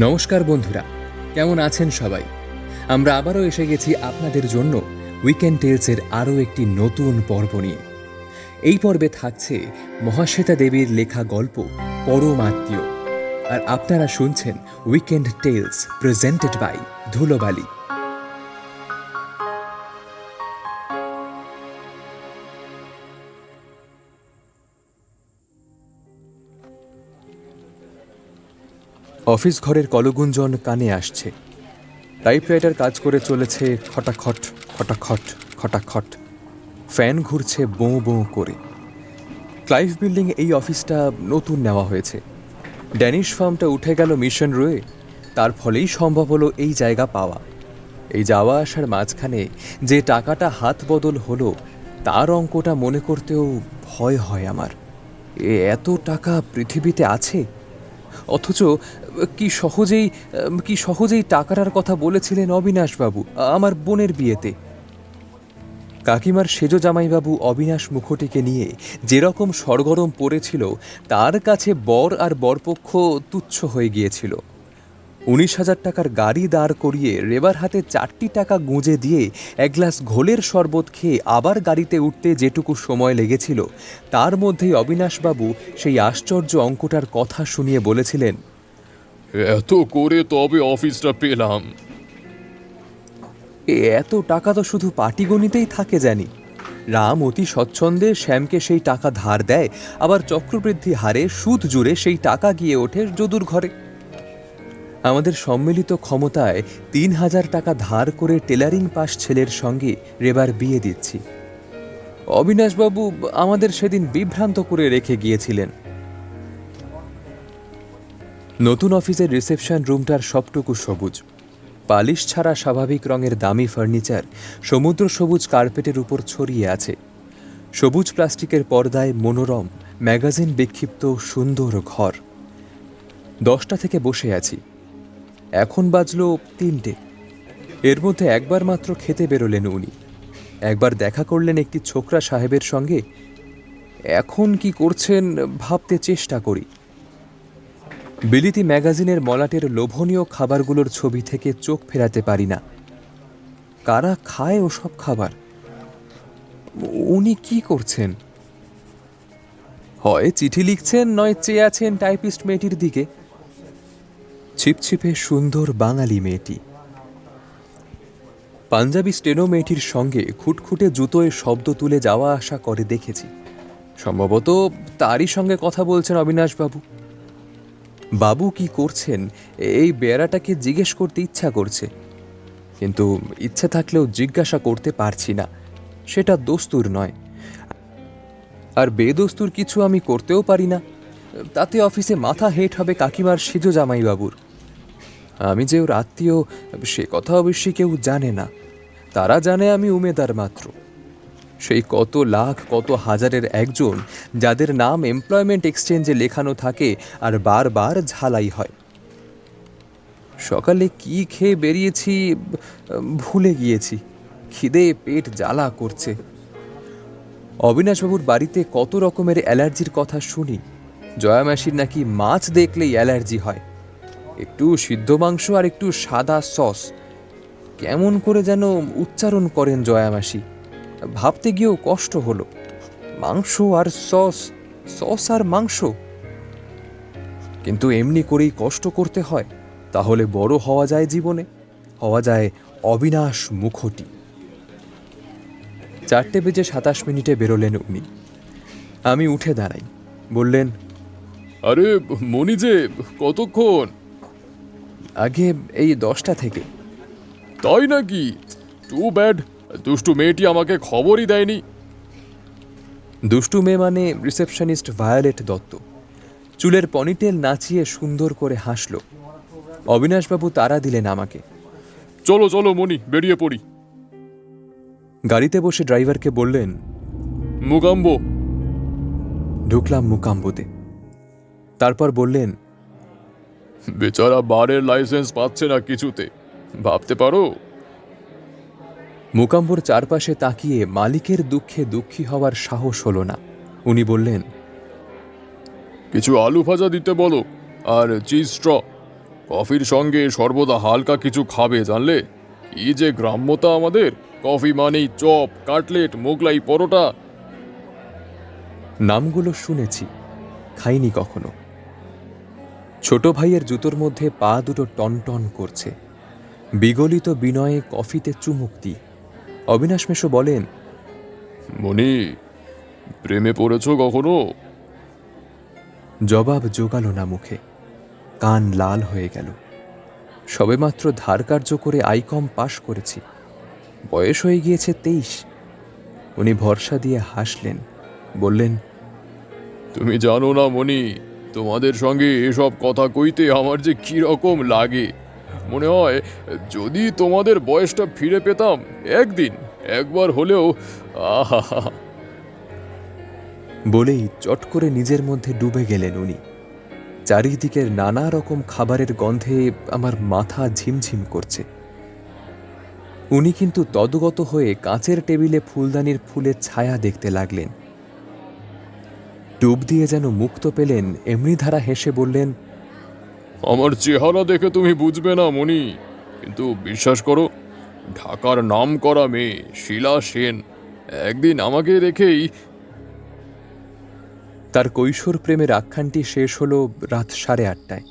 নমস্কার বন্ধুরা, কেমন আছেন সবাই? আমরা আবারও এসে গেছি আপনাদের জন্য উইকেন্ড টেলসের আরও একটি নতুন পর্ব নিয়ে। এই পর্বে থাকছে মহাশ্বেতা দেবীর লেখা গল্প পরমাত্মীয়। আর আপনারা শুনছেন উইকেন্ড টেলস প্রেজেন্টেড বাই ধুলোবালি। অফিস ঘরের কলগুঞ্জন কানে আসছে। টাইপরাইটার কাজ করে চলেছে খটাখট খটাখট খটাখট। ফ্যান ঘুরছে বোঁ বোঁ করে। ক্লাইভ বিল্ডিং এই অফিসটা নতুন নেওয়া হয়েছে। ড্যানিশ ফার্মটা উঠে গেল মিশন রোয়ে, তার ফলেই সম্ভব হলো এই জায়গা পাওয়া। এই যাওয়া আসার মাঝখানে যে টাকাটা হাত বদল হলো তার অঙ্কটা মনে করতেও ভয় হয় আমার। এত টাকা পৃথিবীতে আছে, অথচ কি সহজেই টাকাটার কথা বলেছিলেন অবিনাশবাবু আমার বোনের বিয়েতে। কাকিমার সেজ জামাইবাবু অবিনাশ মুখোটিকে নিয়ে যেরকম সরগরম পড়েছিল, তার কাছে বর আর বরপক্ষ তুচ্ছ হয়ে গিয়েছিল। 19,000 টাকার গাড়ি দাঁড় করিয়ে রেবার হাতে 4টি টাকা গুঁজে দিয়ে এক গ্লাস ঘোলের শরবত খেয়ে আবার গাড়িতে উঠতে যেটুকু সময় লেগেছিল, তার মধ্যেই অবিনাশবাবু সেই আশ্চর্য অঙ্কটার কথা শুনিয়ে বলেছিলেন, এত করে তবে অফিসটা পেলাম। এত টাকা তো শুধু পাটিগণিতেই থাকে জানি। রাম অতি স্বচ্ছন্দে শ্যামকে সেই টাকা ধার দেয়, আবার চক্রবৃদ্ধি হারে সুদ জুড়ে সেই টাকা গিয়ে ওঠে যদুর ঘরে। আমাদের সম্মিলিত ক্ষমতায় 3,000 টাকা ধার করে টেলারিং পাস ছেলের সঙ্গে রেবার বিয়ে দিচ্ছি। অবিনাশবাবু আমাদের সেদিন বিভ্রান্ত করে রেখে গিয়েছিলেন। নতুন অফিসের রিসেপশন রুমটার সবটুকু সবুজ। পালিশ ছাড়া স্বাভাবিক রঙের দামি ফার্নিচার সমুদ্র সবুজ কার্পেটের উপর ছড়িয়ে আছে। সবুজ প্লাস্টিকের পর্দায় মনোরম ম্যাগাজিন বিক্ষিপ্ত সুন্দর ঘর। 10টা থেকে বসে আছি, এখন বাজলো 3টে। এর মধ্যে একবার মাত্র খেতে বেরোলেন উনি। একবার দেখা করলেন একটি ছোকরা সাহেবের সঙ্গে। এখন কি করছেন ভাবতে চেষ্টা করি। বিলিতি ম্যাগাজিনের মলাটের লোভনীয় খাবারগুলোর ছবি থেকে চোখ ফেরাতে পারি না। কারা খায় ওসব খাবার? উনি কি করছেন? হয় চিঠি লিখছেন, নয় চেয়ে আছেন টাইপিস্ট মেয়েটির দিকে। ছিপছিপে সুন্দর বাঙালি মেয়েটি। পাঞ্জাবি স্টেনো মেয়েটির সঙ্গে খুটখুটে জুতোয় শব্দ তুলে যাওয়া আসা করে দেখেছি। সম্ভবত তারই সঙ্গে কথা বলছেন অবিনাশবাবু। বাবু কি করছেন এই বেয়ারাটাকে জিজ্ঞেস করতে ইচ্ছা করছে, কিন্তু ইচ্ছে থাকলেও জিজ্ঞাসা করতে পারছি না। সেটা দস্তুর নয়, আর বেদস্তুর কিছু আমি করতেও পারি না। তাতে অফিসে মাথা হেঁট হবে কাকিমার সেজ জামাইবাবুর। আমি যে ওর আত্মীয় সে কথা অবশ্যই কেউ জানে না। তারা জানে আমি উমেদার মাত্র। সেই কত লাখ কত হাজারের একজন যাদের নাম এমপ্লয়মেন্ট এক্সচেঞ্জে লেখানো থাকে আর বারবার ঝালাই হয়। সকালে কি খেয়ে বেরিয়েছি ভুলে গিয়েছি। খিদে পেট জ্বালা করছে। অবিনাশবাবুর বাড়িতে কত রকমের অ্যালার্জির কথা শুনি। জয়ামাসির নাকি মাছ দেখলেই অ্যালার্জি হয়। একটু সিদ্ধ মাংস আর একটু সাদা সস, কেমন করে যেন উচ্চারণ করেন জয়ামাসি। ভাবতে গিয়েও কষ্ট হলো। মাংস আর সস, সস আর মাংস। কিন্তু এমনি করেই কষ্ট করতে হয়, তাহলে বড় হওয়া যায় জীবনে, হওয়া যায় অবিনাশ মুখোটি। 4:27 বেরোলেন উনি। আমি উঠে দাঁড়াই। বললেন, আরে মনি যে, কতক্ষণ? আগে এই 10টা থেকে। তাই নাকি? টু ব্যাড, দুষ্টু মেয়েটি আমাকে খবরই দেয়নি। দুষ্টু মেয়ে মানে রিসেপশনিস্ট ভায়োলেট দত্ত। চুলের পনিটেল নাচিয়ে সুন্দর করে হাসল। অবিনাশবাবু তাড়া দিলেন আমাকে, চলো চলো মনি, বেরিয়ে পড়ি। গাড়িতে বসে ড্রাইভারকে বললেন, মুগাম্বো। ঢুকলাম মুকাম্বোতে। তারপর বললেন, বেচারা বারের লাইসেন্স পাচ্ছে না কিছুতে, ভাবতে পারো। মুকাম্বোর চারপাশে তাকিয়ে মালিকের দুঃখে দুঃখী হওয়ার সাহস হলো না। উনি বললেন, কিছু আলু ভাজা দিতে বলো, আর চিজ স্ট্র। কফির সঙ্গে সর্বদা হালকা কিছু খাবে, জানলে? কি যে গ্রাম্যতা আমাদের! কফি মানেই চপ, কাটলেট, মোগলাই পরোটা। নামগুলো শুনেছি, খাইনি কখনো। ছোট ভাইয়ের জুতোর মধ্যে পা দুটো টনটন করছে। বিগলিত বিনয়ে কফিতে চুমুক দিই। অবিনাশ মেশো বলেন, মনি, প্রেমে পড়েছো কখনো? জবাব জোগালো না মুখে। কান লাল হয়ে গেল। সবেমাত্র ধার কার্য করে আইকম পাশ করেছি। বয়স হয়ে গিয়েছে 23। উনি ভরসা দিয়ে হাসলেন, বললেন, তুমি জানো না মনি, তোমাদের সঙ্গে এসব কথা কইতে আমার যে কি রকম লাগে। মনে হয় যদি তোমাদের বয়সটা ফিরে পেতাম একদিন, একবার হলেও। আহা! বলেই চট করে নিজের মধ্যে ডুবে গেলেন উনি। চারিদিকের নানা রকম খাবারের গন্ধে আমার মাথা ঝিমঝিম করছে। উনি কিন্তু তদগত হয়ে কাঁচের টেবিলে ফুলদানির ফুলের ছায়া দেখতে লাগলেন। ডুব দিয়ে যেন মুক্ত পেলেন এমনি ধারা হেসে বললেন, আমার চেহারা দেখে তুমি বুঝবে না মনি, কিন্তু বিশ্বাস করো, ঢাকার নাম করা মেয়ে শিলা সেন একদিন আমাকে দেখেই। তার কৈশোর প্রেমের আখ্যানটি শেষ হলো রাত 8:30টায়।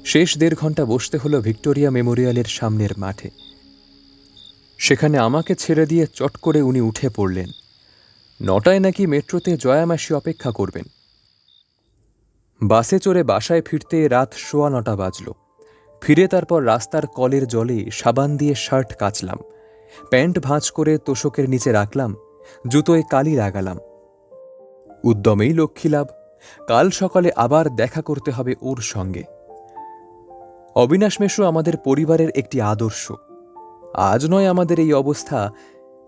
শেষ 1.5 ঘন্টা বসতে হলো ভিক্টোরিয়া মেমোরিয়ালের সামনের মাঠে। সেখানে আমাকে ছেড়ে দিয়ে চট করে উনি উঠে পড়লেন। 9টায় নাকি মেট্রোতে জয়ামাসি অপেক্ষা করবেন। বাসে চড়ে বাসায় ফিরতে রাত 9:15 বাজল। ফিরে তারপর রাস্তার কলের জলে সাবান দিয়ে শার্ট কাচলাম, প্যান্ট ভাঁজ করে তোশকের নিচে রাখলাম, জুতোয় কালি লাগালাম। উদ্যমেই লক্ষ্মীলাভ। কাল সকালে আবার দেখা করতে হবে ওর সঙ্গে। অবিনাশ মেশো আমাদের পরিবারের একটি আদর্শ। আজ নয় আমাদের এই অবস্থা,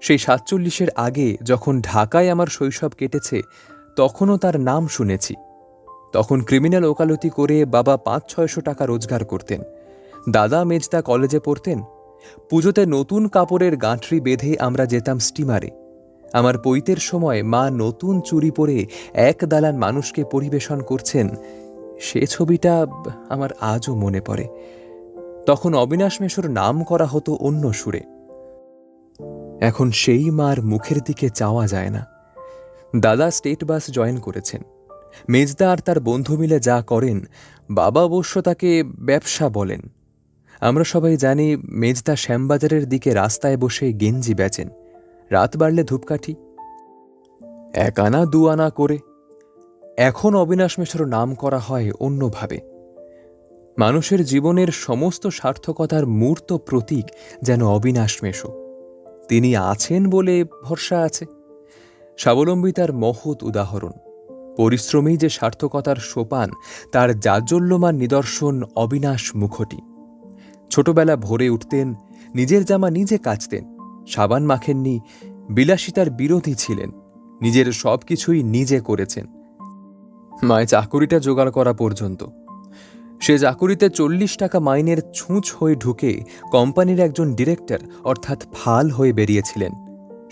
সেই 47-এর আগে যখন ঢাকায় আমার শৈশব কেটেছে তখনও তার নাম শুনেছি। তখন ক্রিমিনাল ওকালতি করে বাবা 500-600 টাকা রোজগার করতেন। দাদা মেজদা কলেজে পড়তেন। পুজোতে নতুন কাপড়ের গাঁঠরি বেঁধে আমরা যেতাম স্টিমারে। আমার পৈতের সময় মা নতুন চুড়ি পরে এক দালান মানুষকে পরিবেশন করছেন, সে ছবিটা আমার আজও মনে পড়ে। তখন অবিনাশ মেশোর নাম করা হতো অন্য সুরে। এখন সেই মার মুখের দিকে চাওয়া যায় না। দাদা স্টেট বাস জয়েন করেছেন। মেজদা আর তার বন্ধু মিলে যা করেন, বাবা অবশ্য তাকে ব্যবসা বলেন। আমরা সবাই জানি মেজদা শ্যামবাজারের দিকে রাস্তায় বসে গেঞ্জি বেচেন, রাত বাড়লে ধূপকাঠি। 1 আনা 2 আনা করে। এখন অবিনাশ মেশোর নাম করা হয় অন্যভাবে। মানুষের জীবনের সমস্ত সার্থকতার মূর্ত প্রতীক যেন অবিনাশ মেশো। তিনি আছেন বলে ভরসা আছে। স্বাবলম্বিতার মহৎ উদাহরণ। পরিশ্রমেই যে সার্থকতার সোপান, তার জাজ্বল্যমান নিদর্শন অবিনাশ মুখটি। ছোটবেলা ভোরে উঠতেন, নিজের জামা নিজে কাচতেন, সাবান মাখেননি, বিলাসিতার বিরোধী ছিলেন, নিজের সব কিছুই নিজে করেছেন, মায় চাকুরিটা জোগাড় করা পর্যন্ত। সে চাকুরিতে 40 টাকা মাইনের ছুঁচ হয়ে ঢুকে কোম্পানির একজন ডিরেক্টর অর্থাৎ ফাল হয়ে বেরিয়েছিলেন।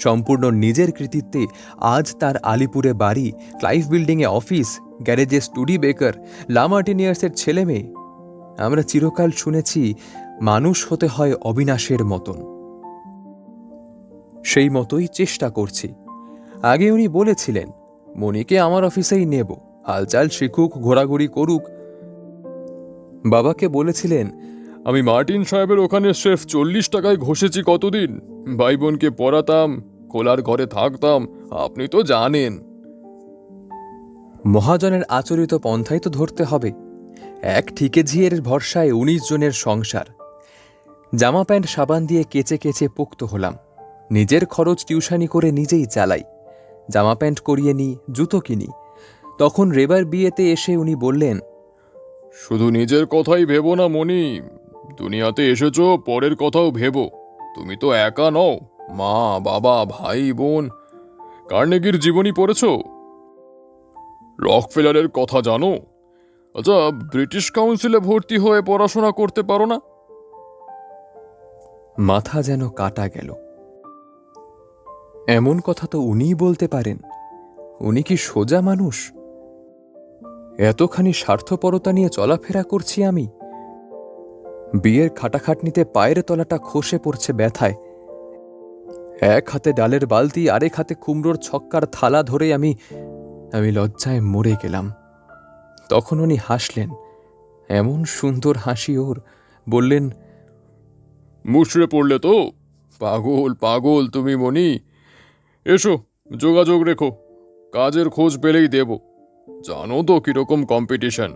সম্পূর্ণ নিজের কৃতিত্বে আজ তার আলিপুরে বাড়ি, ক্লাইভ বিল্ডিংয়ে অফিস, গ্যারেজে স্টুডি বেকার, লামার্টিনিয়ার্সের ছেলে মেয়ে। আমরা চিরকাল শুনেছি মানুষ হতে হয় অবিনাশের মতন। সেই মতোই চেষ্টা করছি। আগে উনি বলেছিলেন, মনিকে আমার অফিসেই নেব, হালচাল শিখুক, ঘোরাঘুরি করুক। বাবাকে বলেছিলেন, আমি মার্টিন সাহেবের ওখানে স্রেফ 40 টাকায় ঘষেছি কতদিন, ভাই বোনকে পড়াতাম, খোলার ঘরে থাকতাম, আপনি তো জানেন। মহাজনের আচরিত পন্থাই তো ধরতে হবে। এক ঠিকেঝিয়ের ভরসায় 19 জনের সংসার। জামা প্যান্ট সাবান দিয়ে কেচে কেচে পোক্ত হলাম। নিজের খরচ টিউশনি করে নিজেই চালাই। জামা প্যান্ট করিয়ে নিই, জুতো কিনি। তখন রেবার বিয়েতে এসে উনি বললেন, শুধু নিজের কথাই ভেবো না মনি, দুনিয়াতে এসেছো পরের কথাও ভেবো। তুমি তো একা নও, মা বাবা ভাই বোন। কার্নেগির জীবনী পড়েছো? রকফেলারের কথা জানো? আচ্ছা, ব্রিটিশ কাউন্সিলে ভর্তি হয়ে পড়াশোনা করতে পারো না? মাথা যেন কাটা গেল। এমন কথা তো উনিই বলতে পারেন। উনি কি সোজা মানুষ? এতখানি স্বার্থপরতা নিয়ে চলাফেরা করছি আমি। বিয়ের খাটাখাটনিতে পায়ের তলাটা খসে পড়ছে ব্যথায়। এক হাতে ডালের বালতি, আরেক হাতে কুমড়োর ছক্কার থালা ধরে আমি লজ্জায় মরে গেলাম। তখন উনি হাসলেন, এমন সুন্দর হাসি ওর। বললেন, মুষড়ে পড়লে তো? পাগল পাগল তুমি মণি। এসো, যোগাযোগ রেখো, কাজের খোঁজ পেলেই দেব। জানো তো কিরকম কম্পিটিশন।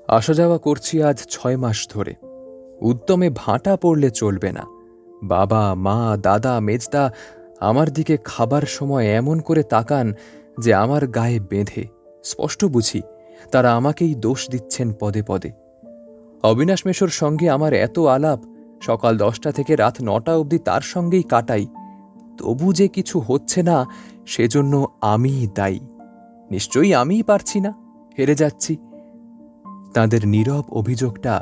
আসা যাওয়া করছি আজ 6 মাস ধরে। উদ্যমে ভাঁটা পড়লে চলবে না। বাবা, মা, দাদা, মেজদা আমার দিকে খাবার সময় এমন করে তাকান যে আমার গায়ে বেঁধে। স্পষ্ট বুঝি তারা আমাকেই দোষ দিচ্ছেন পদে পদে। অবিনাশ মেশোর সঙ্গে আমার এত আলাপ, সকাল 10টা থেকে রাত 9টা অবধি তার সঙ্গেই কাটাই। তবু যে কিছু হচ্ছে না, সেজন্য আমিই দায়ী। নিশ্চয়ই আমিই পারছি না, হেরে যাচ্ছি। তাদের নীরব অভিযোগটা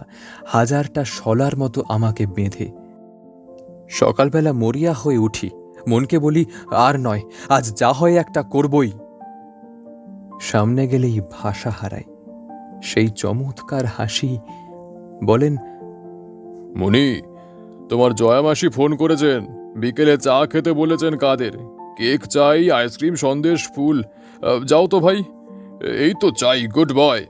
হাজারটা শলার মতো আমাকে বেঁধে। সকালবেলা মরিয়া হয়ে উঠি, মনকে বলি, আর নয়, আজ যা হয় একটা করবই। সামনে গেলেই ভাষা হারায়। সেই চমৎকার হাসি। বলেন, মণি, তোমার জয়ামাসি ফোন করেছেন, বিকেলে চা খেতে বলেছেন কাদের। কেক চাই, আইসক্রিম, সন্দেশ, ফুল। যাও তো ভাই, এই তো চাই। Good boy.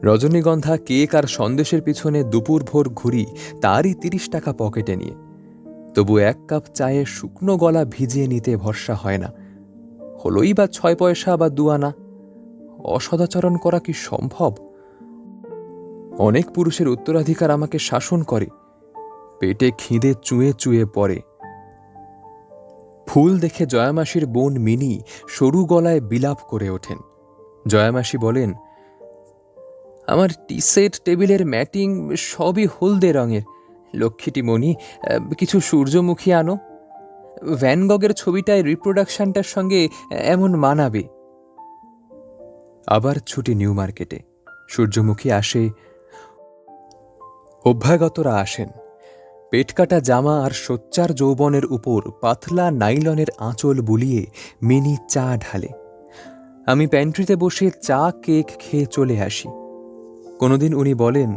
রজনীগন্ধা, কেক আর সন্দেশের পিছনে দুপুর ভোর ঘুরি, তারই 30 টাকা পকেটে নিয়ে। তবু 1 কাপ চায়ে শুকনো গলা ভিজিয়ে নিতে ভরসা হয় না। হলোই বা 6 পয়সা বা 2 আনা। অসদাচরণ করা কি সম্ভব? অনেক পুরুষের উত্তরাধিকার আমাকে শাসন করে। পেটে খিদে চুয়ে চুয়ে পড়ে। ফুল দেখে জয়ামাসির বোন মিনি সরু গলায় বিলাপ করে ওঠেন। জয়ামাসি বলেন, আমার টি সেট, টেবিলের ম্যাটিং সবই হলদে রঙের। লক্ষ্মীটি মণি, কিছু সূর্যমুখী আনো। ভ্যানগগের ছবিটায় রিপ্রোডাকশনটার সঙ্গে এমন মানাবে। আবার ছুটি নিউ মার্কেটে। সূর্যমুখী আসে, অভ্যাগতরা আসেন। পেটকাটা জামা আর সোচ্চার যৌবনের উপর পাতলা নাইলনের আঁচল বুলিয়ে মিনি চা ঢালে। আমি প্যান্ট্রিতে বসে চা, কেক খেয়ে চলে আসি। কোনোদিন উনি বলেন,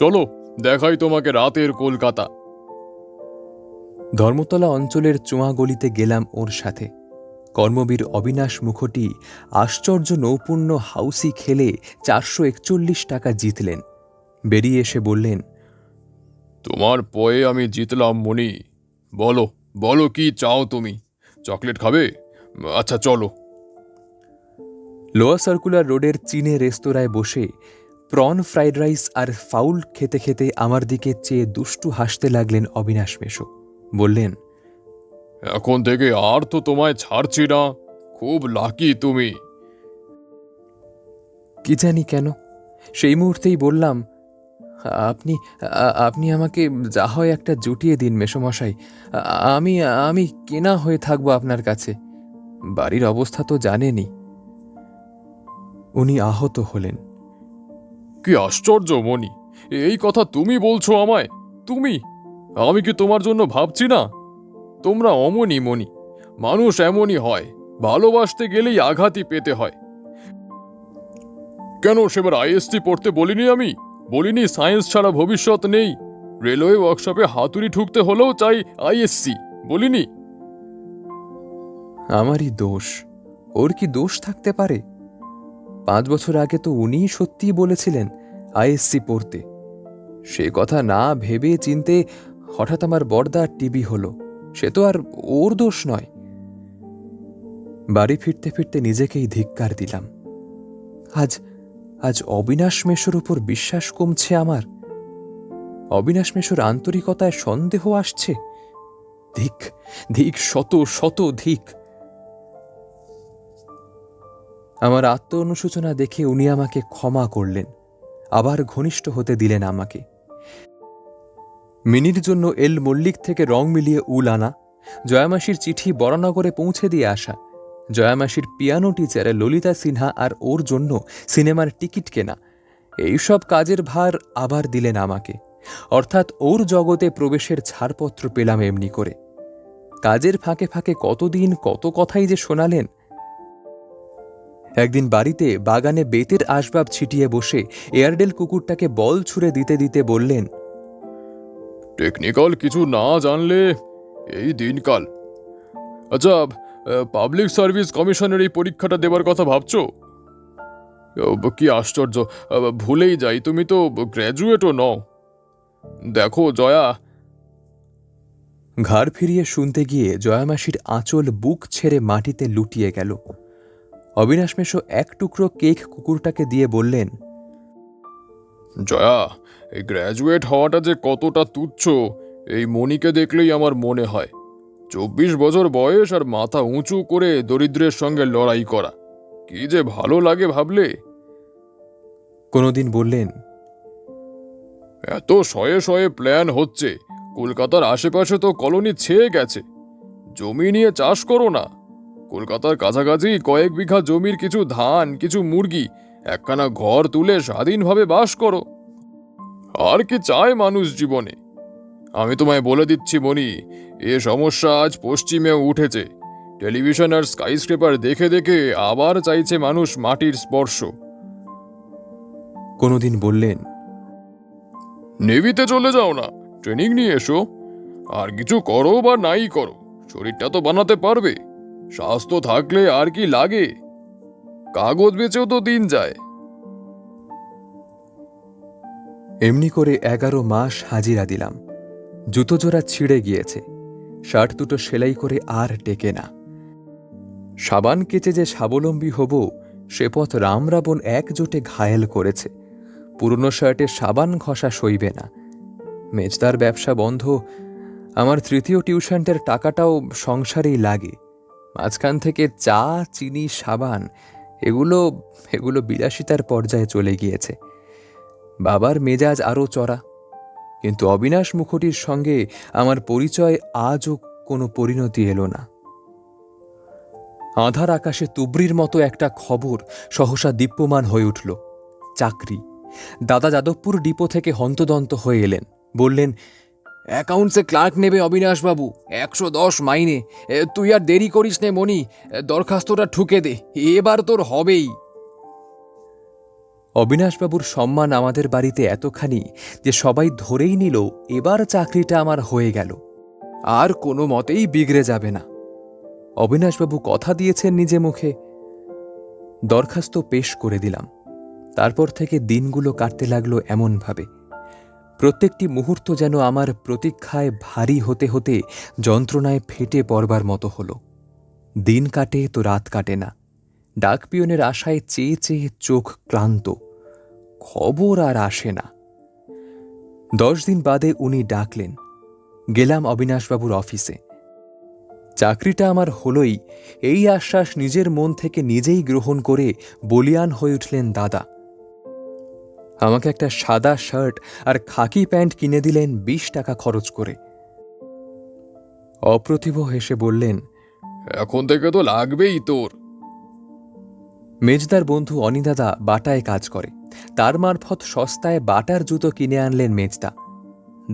চলো দেখাই তোমাকে রাতের কলকাতা। ধর্মতলা অঞ্চলের চোঁয়া গলিতে গেলাম ওর সাথে। কর্মবীর অবিনাশ মুখোটি আশ্চর্য নৌপুণ্য হাউসি খেলে 441 টাকা জিতলেন। বেরিয়ে এসে বললেন, তোমার পয়ে আমি জিতলাম মণি। বলো বলো, কি চাও তুমি? চকলেট খাবে? আচ্ছা চলো। লোয়ার সার্কুলার রোডের চীনে রেস্তোরাঁয় বসে প্রন ফ্রাইড রাইস আর ফাউল খেতে খেতে আমার দিকে চেয়ে দুষ্টু হাসতে লাগলেন অবিনাশ মেশো। বললেন, এখন থেকে আর তো তোমায় ছাড়ছি না। খুব লাকি তুমি। কি জানি কেন সেই মুহূর্তেই বললাম, আপনি আপনি আমাকে যা হয় একটা জুটিয়ে দিন মেসোমশাই। আমি আমি কেনা হয়ে থাকবো আপনার কাছে। বাড়ির অবস্থা তো জানেনই। উনি আহত হলেন। কি আশ্চর্য মণি, এই কথা তুমি বলছো আমায়? তুমি? আমি কি তোমার জন্য ভাবছি না? তোমরা অমনই মণি। মানুষ এমনই হয়, ভালোবাসতে গেলেই আঘাতই পেতে হয়। কেন সেবার আইএসসি পড়তে বলিনি আমি? বলিনি সায়েন্স ছাড়া ভবিষ্যৎ নেই? রেলওয়ে ওয়ার্কশপে হাতুড়ি ঠুকতে হলেও চাই আইএসসি, বলিনি? আমারই দোষ। ওর কি দোষ থাকতে পারে? 5 বছর আগে তো উনিই সত্যিই বলেছিলেন আইএসসি পড়তে। সে কথা না ভেবে চিনতে হঠাৎ আমার বড়দা টিবি হলো। সে তো আর ওর দোষ নয়। বাড়ি ফিরতে ফিরতে নিজেকেই ধিক্কার দিলাম। আজ আজ অবিনাশ মেশোর উপর বিশ্বাস কমছে আমার। অবিনাশ মেশোর আন্তরিকতায় সন্দেহ আসছে। ধিক, ধিক, শত শত ধিক। আমার আত্ম অনুশোচনা দেখে উনি আমাকে ক্ষমা করলেন, আবার ঘনিষ্ঠ হতে দিলেন আমাকে। মিনির জন্য এল মল্লিক থেকে রং মিলিয়ে উল আনা, জয়ামাসির চিঠি বরানগরে পৌঁছে দিয়ে আসা, জয়ামাসির পিয়ানো টিচার ললিতা সিনহা আর ওর জন্য সিনেমার টিকিট কেনা, এইসব কাজের ভার আবার দিলেন আমাকে। অর্থাৎ ওর জগতে প্রবেশের ছাড়পত্র পেলাম এমনি করে। কাজের ফাঁকে ফাঁকে কতদিন কত কথাই যে শোনালেন। একদিন বাড়িতে বাগানে বেতের আসবাব ছিটিয়ে বসে এয়ারডেল কুকুরটাকে বল ছুঁড়ে দিতে দিতে বললেন, টেকনিক্যাল কিছু না জানলে এই দিনকাল। আচ্ছা, পাবলিক সার্ভিস কমিশনের এই পরীক্ষাটা দেবার কথা ভাবছো? কি আশ্চর্য, ভুলেই যাই, তুমি তো গ্র্যাজুয়েটও নও। দেখো জয়া। ঘাড় ফিরিয়ে শুনতে গিয়ে জয়ামাসির আঁচল বুক ছেড়ে মাটিতে লুটিয়ে গেল। অবিনাশ মেশো এক টুকরো কেক কুকুরটাকে দিয়ে বললেন, জয়া, এই গ্র্যাজুয়েট হওয়াটা যে কতটা তুচ্ছ এই মণিকে দেখলেই আমার মনে হয়। 24 বছর বয়স আর মাথা উঁচু করে দরিদ্রের সঙ্গে লড়াই করা, কি যে ভালো লাগে ভাবলে। কোনোদিন বললেন, এত শয়ে শয়ে প্ল্যান হচ্ছে, কলকাতার আশেপাশে তো কলোনি ছেয়ে গেছে। জমি নিয়ে চাষ করো না। কলকাতার কাছাকাছি কয়েক বিঘা জমির কিছু ধান, কিছু মুরগি, একখানা ঘর তুলে স্বাধীনভাবে বাস করো। আর কি চায় মানুষ জীবনে? আমি তোমায় বলে দিচ্ছি মণি, এ সমস্যা আজ পশ্চিমেও উঠেছে। টেলিভিশন আর স্কাইস্ক্রেপার দেখে দেখে আবার চাইছে মানুষ মাটির স্পর্শ। কোনোদিন বললেন, নেভিতে চলে যাও না, ট্রেনিং নিয়ে এসো। আর কিছু করো বা নাই করো, শরীরটা তো বানাতে পারবে। স্বাস্থ্য থাকলে আর কি লাগে? কাগজ বেচেও তো দিন যায়। এমনি করে 11 মাস হাজিরা দিলাম। জুতো জোড়া ছিঁড়ে গিয়েছে, শার্ট দুটো সেলাই করে আর টেকে না। সাবান কেচে যে স্বাবলম্বী হব সে পথ রাম রাবণ একজোটে ঘায়েল করেছে। পুরনো শার্টে সাবান ঘষা সইবে না। মেজদার ব্যবসা বন্ধ, আমার তৃতীয় টিউশনটার টাকাটাও সংসারেই লাগে। মাঝখান থেকে চা, চিনি, সাবান এগুলো এগুলো বিলাসিতার পর্যায়ে চলে গিয়েছে। বাবার মেজাজ আরও চড়া, কিন্তু অবিনাশ মুখোটির সঙ্গে আমার পরিচয় আজও কোনো পরিণতি এলো না। আঁধার আকাশে তুবড়ির মতো একটা খবর সহসা দীপ্যমান হয়ে উঠল, চাকরি। দাদা যাদবপুর ডিপো থেকে হন্তদন্ত হয়ে এলেন, বললেন, অ্যাকাউন্টসে ক্লার্ক নেবে অবিনাশবাবু, 110 মাইনে। তুই আর দেরি করিস নে মণি, দরখাস্তটা ঠুকে দে, এবার তোর হবেই। অবিনাশবাবুর সম্মান আমাদের বাড়িতে এতখানি যে সবাই ধরেই নিল এবার চাকরিটা আমার হয়ে গেল, আর কোনো মতেই বিগড়ে যাবে না। অবিনাশবাবু কথা দিয়েছেন নিজে মুখে। দরখাস্ত পেশ করে দিলাম। তারপর থেকে দিনগুলো কাটতে লাগলো এমনভাবে, প্রত্যেকটি মুহূর্ত যেন আমার প্রতীক্ষায় ভারী হতে হতে যন্ত্রণায় ফেটে পড়বার মতো হলো। দিন কাটে তো রাত কাটে না। ডাক পিয়নের আশায় চেয়ে চেয়ে চোখ ক্লান্ত, খবর আর আসে না। 10 দিন বাদে উনি ডাকলেন। গেলাম অবিনাশবাবুর অফিসে। চাকরিটা আমার হলোই এই আশ্বাস নিজের মন থেকে নিজেই গ্রহণ করে বলিয়ান হয়ে উঠলেন দাদা। আমাকে একটা সাদা শার্ট আর খাকি প্যান্ট কিনে দিলেন 20 টাকা খরচ করে। অপ্রতিভ হেসে বললেন, এখন থেকে তো লাগবেই তোর। মেজদার বন্ধু অনিদাদা বাটায় কাজ করে, তার মারফত সস্তায় বাটার জুতো কিনে আনলেন মেজদা।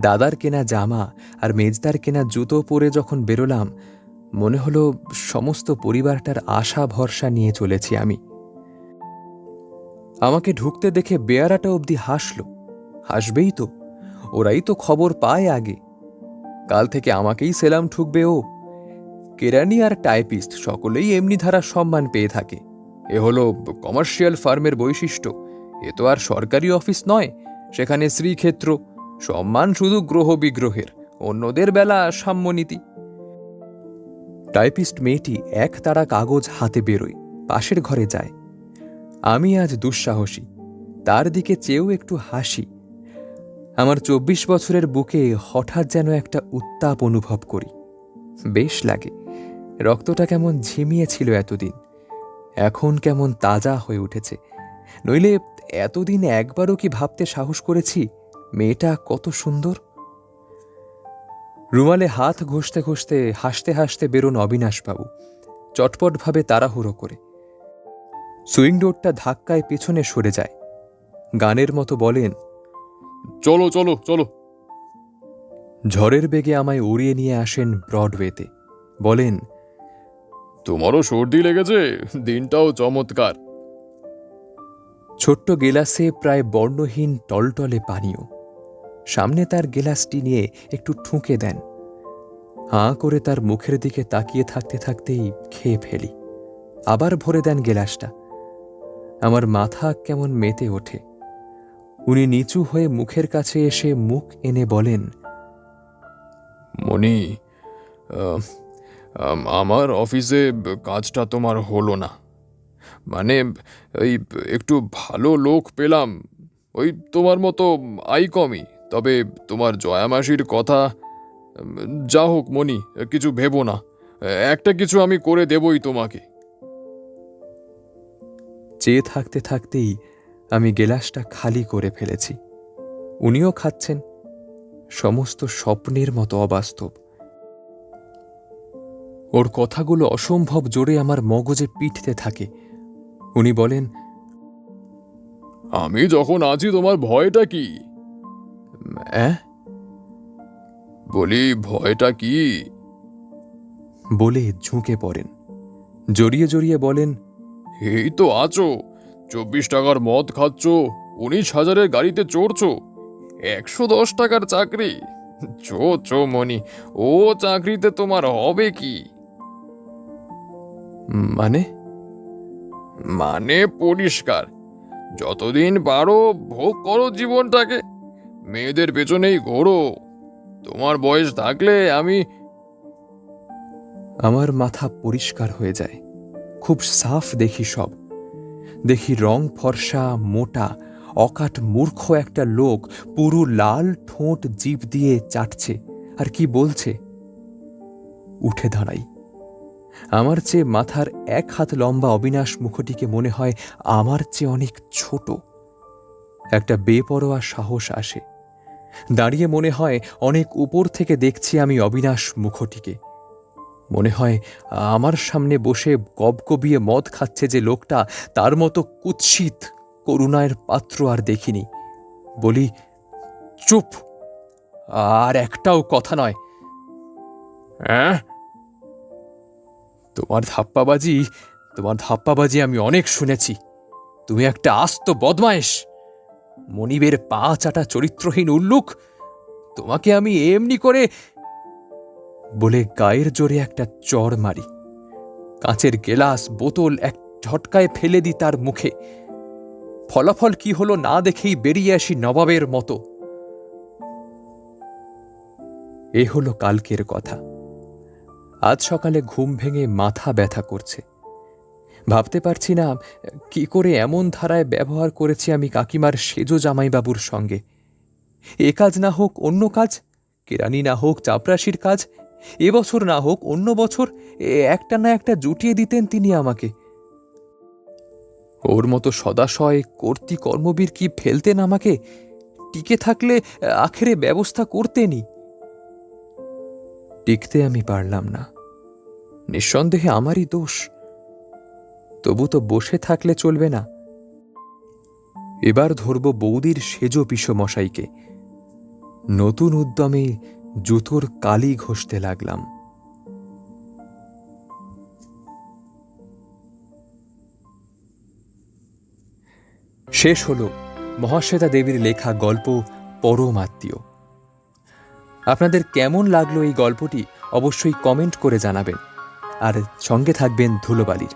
দাদার কেনা জামা আর মেজদার কেনা জুতো পরে যখন বেরোলাম, মনে হলো সমস্ত পরিবারটার আশা ভরসা নিয়ে চলেছি আমি। আমাকে ঢুকতে দেখে বেয়ারাটা অবধি হাসল। হাসবেই তো, ওরাই তো খবর পায় আগে। কাল থেকে আমাকেই সেলাম ঠুকবে ও। কেরানি আর টাইপিস্ট সকলেই এমনি ধারা সম্মান পেয়ে থাকে। এ হলো কমার্শিয়াল ফার্মের বৈশিষ্ট্য। এ তো আর সরকারি অফিস নয়, সেখানে শ্রীক্ষেত্র। সম্মান শুধু গ্রহ বিগ্রহের, অন্যদের বেলা সাম্যনীতি। টাইপিস্ট মেয়েটি এক তাড়া কাগজ হাতে বেরোয়, পাশের ঘরে যায়। আমি আজ দুঃসাহসী, তার দিকে চেয়েও একটু হাসি। আমার 24 বছরের বুকে হঠাৎ যেন একটা উত্তাপ অনুভব করি। বেশ লাগে। রক্তটা কেমন ঝিমিয়ে ছিল এতদিন, এখন কেমন তাজা হয়ে উঠেছে। নইলে এতদিন একবারও কি ভাবতে সাহস করেছি মেয়েটা কত সুন্দর? রুমালে হাত ঘষতে ঘষতে হাসতে হাসতে বেরোন অবিনাশবাবু, চটপটভাবে তাড়াহুড়ো করে। সুইং ডোরটা ধাক্কায় পেছনে সরে যায়। গানের মতো বলেন, চলো চলো চলো। ঝড়ের বেগে আমায় উড়িয়ে নিয়ে আসেন ব্রডওয়েতে। বলেন, তোমারও সর্দি লেগেছে, দিনটাও চমৎকার। ছোট্ট গেলাসে প্রায় বর্ণহীন টলটলে পানীয়। সামনে তার গেলাসটি নিয়ে একটু ঠুকে দেন। হাঁ করে তার মুখের দিকে তাকিয়ে থাকতে থাকতেই খেয়ে ফেলি। আবার ভরে দেন গেলাসটা। আমার মাথা কেমন মেতে ওঠে। উনি নিচু হয়ে মুখের কাছে এসে মুখ এনে বলেন, মণি, আমার অফিসে কাজটা তোমার হলো না। মানে ওই একটু ভালো লোক পেলাম, ওই তোমার মতো আই কমই। তবে তোমার জয়া মাসির কথা, যা হোক মণি, কিছু ভেবো না, একটা কিছু আমি করে দেবই তোমাকে। চেয়ে থাকতে থাকতেই আমি গেলাসটা খালি করে ফেলেছি। উনিও খাচ্ছেন। সমস্ত স্বপ্নের মতো অবাস্তব। ওর কথাগুলো অসম্ভব জোরে আমার মগজে পিঠতে থাকে। উনি বলেন, আমি যখন আছি তোমার ভয়টা কি? অ্যাঁ বলি, ভয়টা কি? বলে ঝুঁকে পড়েন। জড়িয়ে জড়িয়ে বলেন, এই তো আছো, 24 টাকার মদ খাচ্ছ, 19,000-এর গাড়িতে চড়ছো, 110 টাকার চাকরি। চো চো মনি, ও চাকরিতে তোমার হবে কি? মানে? মানে পরিষ্কার, যতদিন পারো ভোগ করো জীবনটাকে, মেয়েদের পেছনেই ঘোরো। তোমার বয়স থাকলে আমি... আমার মাথা পরিষ্কার হয়ে যায়। খুব সাফ দেখি সব। দেখি রং ফর্সা, মোটা, অকাট মূর্খ একটা লোক পুরো লাল ঠোঁট জিভ দিয়ে চাটছে আর কি বলছে। উঠে দাঁড়াই। আমার চেয়ে মাথার 1 হাত লম্বা অবিনাশ মুখটিকে মনে হয় আমার চেয়ে অনেক ছোট। একটা বেপরোয়া সাহস আসে। দাঁড়িয়ে মনে হয় অনেক উপর থেকে দেখছি আমি অবিনাশ মুখটিকে। মনে হয় আমার সামনে বসে গবগবিয়ে মদ খাচ্ছে যে লোকটা, তার মতো কুৎসিত করুণার পাত্র আর দেখিনি। বলি, চুপ, আর একটাও কথা নয়। হ্যাঁ, তোমার ধাপ্পাবাজি আমি অনেক শুনেছি। তুমি একটা আস্ত বদমায়েশ, মনিবের পা চাটা চরিত্রহীন উল্লুক। তোমাকে আমি এমনি করে... বলে গায়ের জোরে একটা চড় মারি। কাঁচের গেলাস বোতল এক ঝটকায় ফেলে দিই তার মুখে। ফলাফল কি হলো না দেখেই বেরিয়ে আসি নবাবের মতো। এ হলো কালকের কথা। আজ সকালে ঘুম ভেঙে মাথা ব্যথা করছে। ভাবতে পারছি না কি করে এমন ধারায় ব্যবহার করেছি আমি কাকিমার সেজো জামাইবাবুর সঙ্গে। এ কাজ না হোক অন্য কাজ, কেরানি না হোক চাপরাশির কাজ, এবছর না হোক অন্য বছর একটা না একটা জুটিয়ে দিতেন তিনি আমাকে। ওর মতো সদাশয় কর্তী কর্মবীর কি ফেলতেন আমাকে? টিকে থাকলে আখেরে ব্যবস্থা করতেনই। টিকতে আমি পারলাম না। নিঃসন্দেহে আমারই দোষ। তবু তো বসে থাকলে চলবে না। এবার ধরব বৌদির সেজো পিসমশাইকে। নতুন উদ্যমে জুতোর কালি ঘষতে লাগলাম। শেষ হল মহাশ্বেতা দেবীর লেখা গল্প পরম আত্মীয়। আপনাদের কেমন লাগলো এই গল্পটি অবশ্যই কমেন্ট করে জানাবেন। আর সঙ্গে থাকবেন ধুলোবালির।